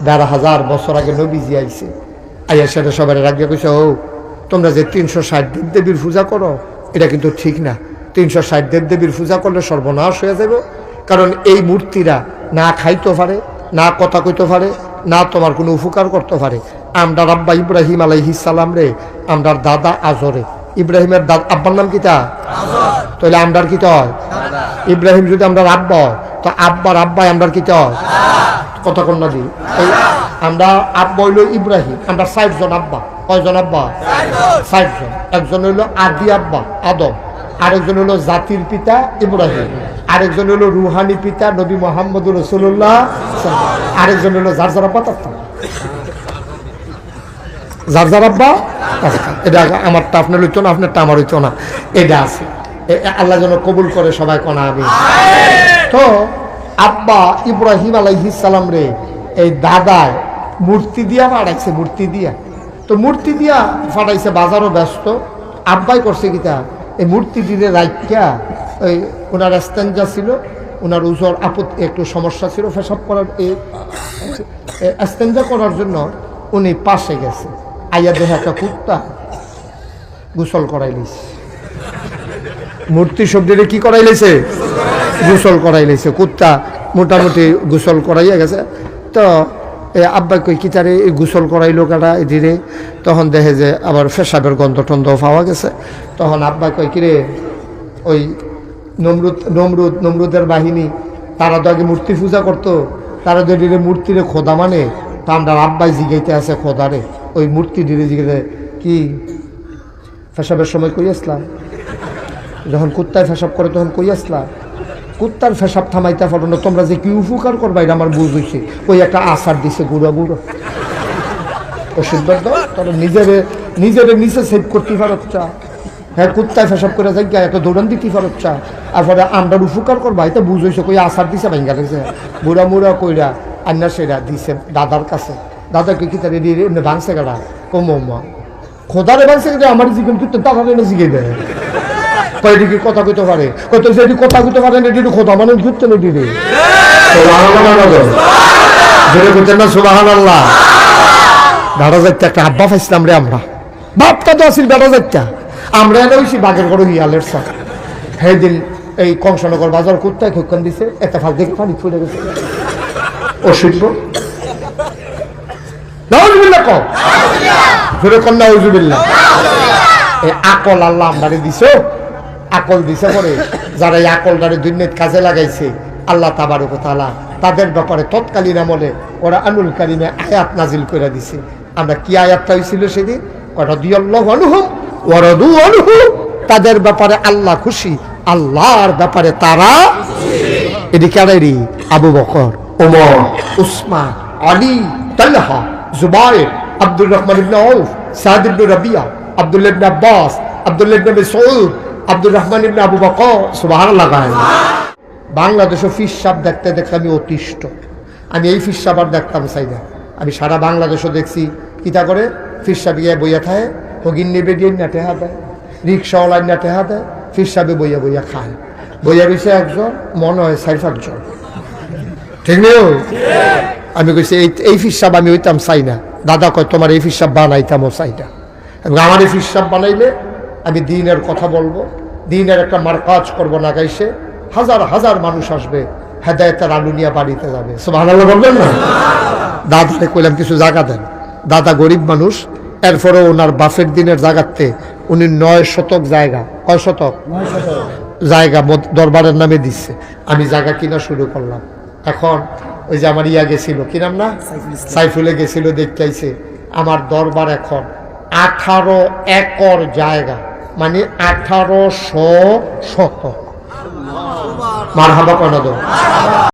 ১২,০০০ বছর আগে নবীজি আইছে, আইয়া সেটা সবাই রাখিয়া কইছে, ও তোমরা যে ৩৬০ দেবদেবীর পূজা করো এটা কিন্তু ঠিক না। ৩৬০ দেবদেবীর পূজা করলে সর্বনাশ হয়ে যাবে, কারণ এই মূর্তিরা না খাইতে পারে, না কথা কইতে পারে, না তোমার কোনো উপকার করতে পারে। আমরার আব্বা ইব্রাহিম আলাইহিস সালাম রে, আমরার দাদা আজরে, ইব্রাহিমের আব্বার নাম কিতা? তাহলে আমরার কিতা হয়? ইব্রাহিম যদি আমরার আব্বা হয়, তো আব্বার আব্বাই আমরার কিতা হয়? কথা কন্যা দি আমরা আব্বা হইল ইব্রাহিম, আমরা ৬০ জন আব্বা। কয়জন আব্বা? ৬০ জন। একজন হইল আদি আব্বা আদম, আরেকজন হলো জাতির পিতা ইব্রাহিম, আরেকজন হলো রুহানি পিতা নবী মুহাম্মদুর রাসূলুল্লাহ, আরেকজন হলো যার যার আব্বা তার যার যার আব্বা। এটা আমারটা আপনার হইতো না, আপনারটা আমার হইতো না, এটা আছে। আল্লাহ যেন কবুল করে সবাই কোনা আমি। তো আব্বা ইব্রাহিম আলাইহিস সালাম রে এই দাদায় মূর্তি দিয়া ফাটাইছে, মূর্তি দিয়া। তো মূর্তি দিয়া ফাটাইছে, বাজারও ব্যস্ত। আব্বাই করছে কিতা, এই মূর্তি দিলে রাইখা, ওই ওনার এস্তেঞ্জা ছিল, ওনার উজর আপত্তি একটু সমস্যা ছিল পেশাব করার, এই এস্তেঞ্জা করার জন্য উনি পাশে গেছে। আইয়া দেখে একটা কুত্তা গোসল করাই লিছে, মূর্তি শব্দে কি করাই লেছে? গোসল করাই লেছে। কুত্তা মোটামুটি গোসল করাইয়া গেছে। তো আব্বা কই কি তারে এই গোসল করাইলো কাটা ধীরে, তখন দেখে যে আবার পেশাবের গন্ধ টন্ধ পাওয়া গেছে। তখন আব্বা কই কিরে, ওই নমরুদের বাহিনী তারা তো আগে মূর্তি পূজা করতো, তারা তো মূর্তিরে খোদা মানে। তো আমরা আব্বাই জিগাইতে আছে খোদারে, ওই মূর্তি ধীরে জিগাইতে কি পেশাবের সময় কই আসলাম, যখন কুত্তায় পেশাব করে তখন কই আসলাম, কুত্তার পেশাব থামাইতে পারো না, তোমরা যে কি উপকার করবা এটা আমার বুঝ হয়েছে। ওই একটা আচার দিছে গুঁড়ো গুঁড়ো ওষুধ দাও, তোরা নিজেরে নিচে সেভ করতে পারত চা। হ্যাঁ, কুত্তায় পেশাব করে যাই একটা দৌড়ান দিতে পারত চা, তারপরে আমরার উপকার করবা এটা বুঝ হয়েছে। কই আচার দিছে ভাঙ্গা দিছে, বুড়া মুড়া কইরা আন্না সেরা দিছে দাদার কাছে। দাদাকে কি তার এমনি ভাঙছে গাড়া কমা খোদারে ভাঙছে, আমার জিজ্ঞেন করতে দাদা এনে জিগে দেয়। কয়দিকে কথা কইতে পারে, কত যদি কথা কইতে পারে না এটি খোদা মানুষ ঘুরতে না দিদি না সুবহানাল্লাহ। বেড়া যাইতে একটা আব্বা পাইছিলাম রে আমরা, বাপটা তো আসিল বেড়া যাইতা। আমরা এনে হইছি বাঘের গড় হিয়ালের সা। সেই দিন এই কংসনগর বাজার কুত্তায় খোকন দিছে, একটা ফাল দেখে পানি ফুলে গেছে। ও শিখবো নাউজুবিল্লাহ কও, ফিরে কন নাউজুবিল্লাহ। এই আকল আল্লাহ আমদারে দিছো, আকল দিছে পরে যারা এই আকলটারে দুনিয়াত কাজে লাগাইছে আল্লাহ তাবারক ওয়া তাআলা তাদের ব্যাপারে তৎকালীন আমলে ওরা আনুল কারিমে আয়াত নাজিল করে দিছে। আমরা কি আয়াতটা হয়েছিল সেদিন? রাদিয়াল্লাহু আনহুম ওয়া রাদু আনহু, তাদের ব্যাপারে আল্লাহ খুশি, আল্লাহর ব্যাপারে তারা খুশি। এদিকে আড়াইরি আবু বকর, ওমর, উসমান, আলী, তালহা, জুবায়ের, আব্দুর রহমান ইবনে আউফ, সাদ ইবনে রাবিয়া, আব্দুল্লাহ ইবনে আব্বাস, আব্দুল্লাহ ইবনে মাসউদ, আব্দুর রহমান ইবনে আবু বকর। সুবহানাল্লাহ। বাংলাদেশে ফিস সাপ দেখতে দেখতে আমি অতিষ্ঠ। আমি এই ফিস সাপ আর দেখতাম চাই না। আমি সারা বাংলাদেশও দেখছি কিতা করে ফিস সাপ গিয়ে বইয়া থাকে, হগিন নেবে দিয়ে না টেহা দেয়, রিক্সাওয়ালার না টেহা দেয়, ফিস সাপে বইয়া বইয়া খায়। বইয়া রয়েছে একজন, মনে হয় ৪-৫ জন, ঠিক নেই? আমি কইছি এই ফিস সাপ আমি হইতাম চাই না। দাদা কয় তোমার এই ফিস সাপ বানাইতামও চাই না। আমার এই ফিস সাপ বানাইলে আমি দিনের কথা বলবো, দিনের একটা মারকাজ করবো না, গাইছে হাজার হাজার মানুষ আসবে, হেদায়েতের আলু নিয়ে বাড়িতে যাবে। সুবহানাল্লাহ বলবেন না? দাদাকে কইলাম কিছু জায়গা দেন। দাদা গরিব মানুষ, এরপরেও ওনার বাফের দিনের জায়গাতে উনি ৯ শতক জায়গা, কয় শতক জায়গা দরবারের নামে দিচ্ছে। আমি জায়গা কিনা শুরু করলাম। এখন ওই যে আমার ইয়া গেছিল, কি নাম না, সাইফুলে গেছিল, দেখতে আইছে আমার দরবার এখন 18 একর জায়গা, মানে 1800 শতক। মারহাবা কনা দাও।